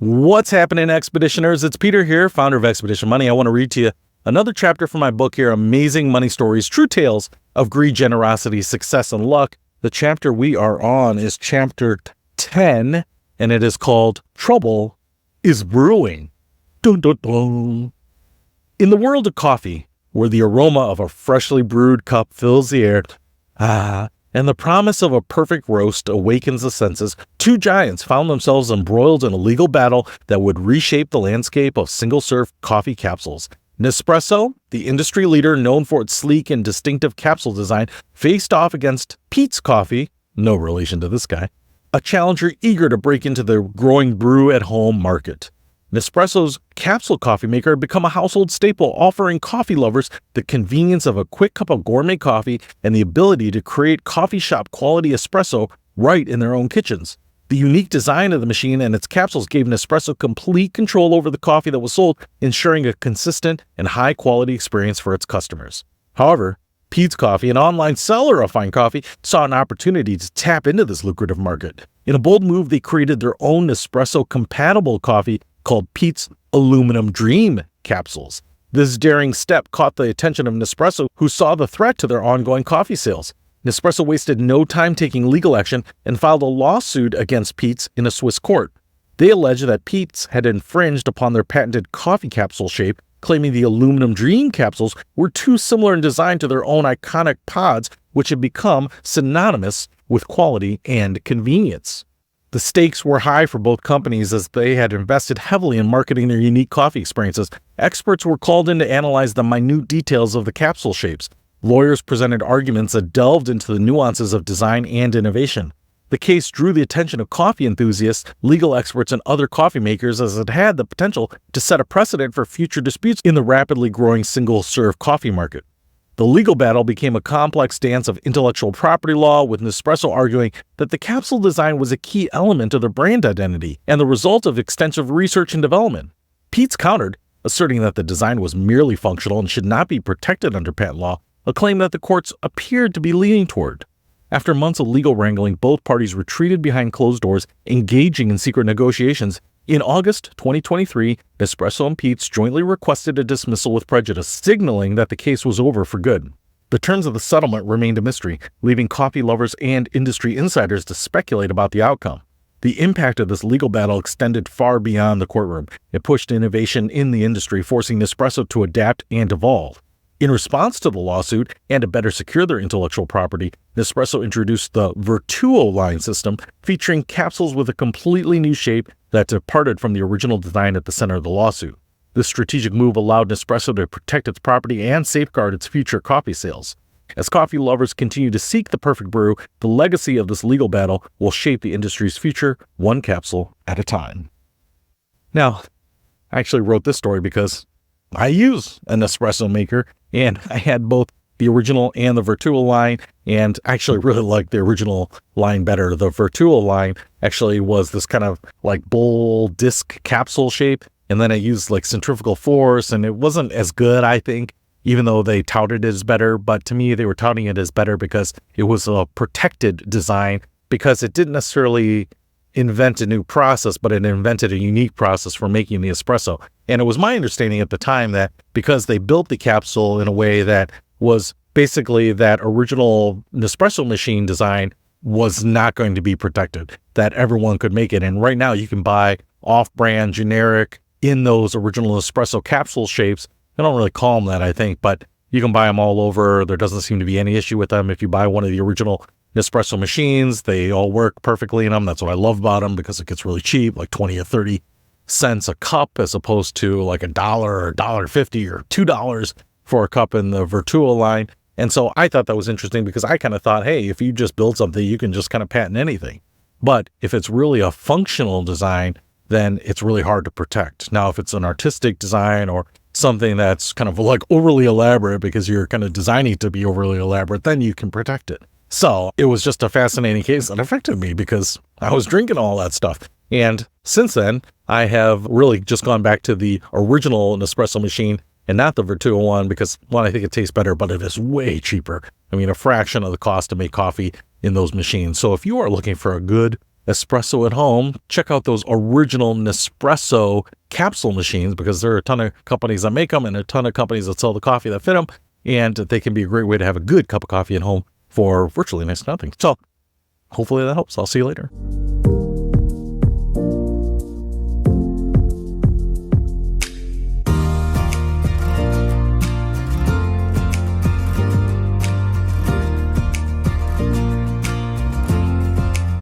What's happening, Expeditioners? It's Peter here, founder of Expedition Money. I want to read to you another chapter from my book here, Amazing Money Stories, True Tales of Greed, Generosity, Success, and Luck. The chapter we are on is chapter 10, and it is called Trouble is Brewing. Dun, dun, dun. In the world of coffee, where the aroma of a freshly brewed cup fills the air, and the promise of a perfect roast awakens the senses, two giants found themselves embroiled in a legal battle that would reshape the landscape of single-serve coffee capsules. Nespresso, the industry leader known for its sleek and distinctive capsule design, faced off against Peet's Coffee, no relation to this guy, a challenger eager to break into the growing brew-at-home market. Nespresso's capsule coffee maker had become a household staple, offering coffee lovers the convenience of a quick cup of gourmet coffee and the ability to create coffee shop quality espresso right in their own kitchens. The unique design of the machine and its capsules gave Nespresso complete control over the coffee that was sold, ensuring a consistent and high-quality experience for its customers. However, Peet's Coffee, an online seller of fine coffee, saw an opportunity to tap into this lucrative market. In a bold move, they created their own Nespresso-compatible coffee called Peet's Aluminum Dream capsules. This daring step caught the attention of Nespresso, who saw the threat to their ongoing coffee sales. Nespresso wasted no time taking legal action and filed a lawsuit against Peet's in a Swiss court. They alleged that Peet's had infringed upon their patented coffee capsule shape, claiming the Aluminum Dream capsules were too similar in design to their own iconic pods, which had become synonymous with quality and convenience. The stakes were high for both companies as they had invested heavily in marketing their unique coffee experiences. Experts were called in to analyze the minute details of the capsule shapes. Lawyers presented arguments that delved into the nuances of design and innovation. The case drew the attention of coffee enthusiasts, legal experts, and other coffee makers as it had the potential to set a precedent for future disputes in the rapidly growing single-serve coffee market. The legal battle became a complex dance of intellectual property law, with Nespresso arguing that the capsule design was a key element of their brand identity and the result of extensive research and development. Peet's countered, asserting that the design was merely functional and should not be protected under patent law, a claim that the courts appeared to be leaning toward. After months of legal wrangling, both parties retreated behind closed doors, engaging in secret negotiations. In August 2023, Nespresso and Peet's jointly requested a dismissal with prejudice, signaling that the case was over for good. The terms of the settlement remained a mystery, leaving coffee lovers and industry insiders to speculate about the outcome. The impact of this legal battle extended far beyond the courtroom. It pushed innovation in the industry, forcing Nespresso to adapt and evolve. In response to the lawsuit, and to better secure their intellectual property, Nespresso introduced the Vertuo line system, featuring capsules with a completely new shape that departed from the original design at the center of the lawsuit. This strategic move allowed Nespresso to protect its property and safeguard its future coffee sales. As coffee lovers continue to seek the perfect brew, the legacy of this legal battle will shape the industry's future, one capsule at a time. Now, I actually wrote this story because I use an espresso maker, and I had both the original and the Vertuo line, and I actually really liked the original line better. The Vertuo line actually was this kind of like bowl disc capsule shape, and then it used like centrifugal force, and it wasn't as good, I think, even though they touted it as better. But to me, they were touting it as better because it was a protected design, because it didn't necessarily invent a new process, but it invented a unique process for making the espresso. And it was my understanding at the time that because they built the capsule in a way that was basically that original Nespresso machine design was not going to be protected, that everyone could make it. And right now you can buy off-brand, generic, in those original espresso capsule shapes. I don't really call them that, I think, but you can buy them all over. There doesn't seem to be any issue with them. If you buy one of the original Nespresso machines, they all work perfectly in them. That's what I love about them, because it gets really cheap, like 20 or 30 cents a cup, as opposed to like $1 or $1.50 or $2 for a cup in the Vertuo line. And so I thought that was interesting, because I kind of thought, hey, if you just build something, you can just kind of patent anything. But if it's really a functional design, then it's really hard to protect. Now, if it's an artistic design or something that's kind of like overly elaborate because you're kind of designing it to be overly elaborate, then you can protect it. So it was just a fascinating case that affected me because I was drinking all that stuff. And since then, I have really just gone back to the original Nespresso machine and not the Vertuo one, because one, I think it tastes better, but it is way cheaper. I mean, a fraction of the cost to make coffee in those machines. So if you are looking for a good espresso at home, check out those original Nespresso capsule machines, because there are a ton of companies that make them and a ton of companies that sell the coffee that fit them. And they can be a great way to have a good cup of coffee at home for virtually next to nothing. So hopefully that helps. I'll see you later.